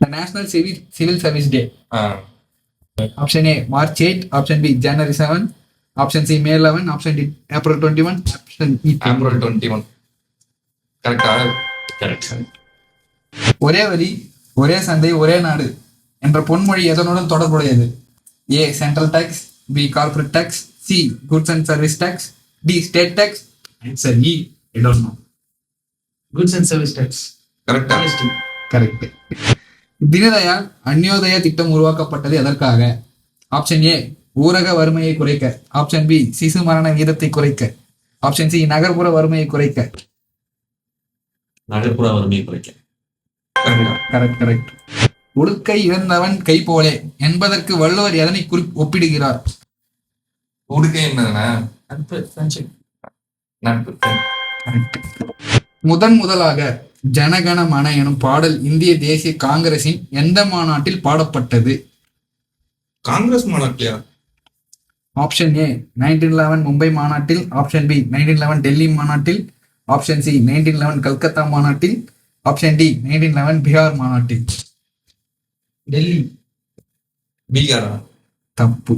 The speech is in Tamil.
The National Civil Service Day. Option A, March 8. Option B, January 7. Option C, May 11. Option D, April 21. Option E, April 21. கரெக்டா? கரெக்ட். ஒரே வரி, ஒரே சந்தை, ஒரே நாடு என்ற பொன்மொழி எதனுடன் தொடர்புடையது? A, central tax. B, corporate tax. C, goods and service tax. D, state tax. Answer E, I don't know. Goods and service tax. கரெக்டா? கரெக்ட். தீனதயாள் அந்யோதயா திட்டம் உருவாக்கப்பட்டது எதற்காக? ஆப்ஷன் ஏ, ஊரக வறுமையை குறைக்க. ஆப்ஷன் பி, சிசு மரண வீதத்தை குறைக்க. ஆப்ஷன் சி, நகர்ப்புற வறுமையை குறைக்க. நகர்ப்புற வறுமையை குறைக்க. கரெக்ட். உடுக்கை இழந்தவன் கை போலே என்பதற்கு வள்ளுவர் எதனை ஒப்பிடுகிறார்? உடுக்கை என்னதுன்னா நட்பு, ஃப்ரெண்ட்ஷிப். நட்பு. முதலாக ஜனகண மன எனும் பாடல் இந்திய தேசிய காங்கிரசின் எந்த மாநாட்டில் பாடப்பட்டது? காங்கிரஸ் மாநாட்டியா? ஆப்ஷன் ஏ, 1911 மும்பை மாநாட்டில். ஆப்ஷன் பி, 1911 டெல்லி மாநாட்டில். ஆப்ஷன் சி, 1911 கல்கத்தா மாநாட்டில். ஆப்ஷன் டி, 1911 பீகார் மாநாட்டில். டெல்லி. பீகாரா? தப்பு.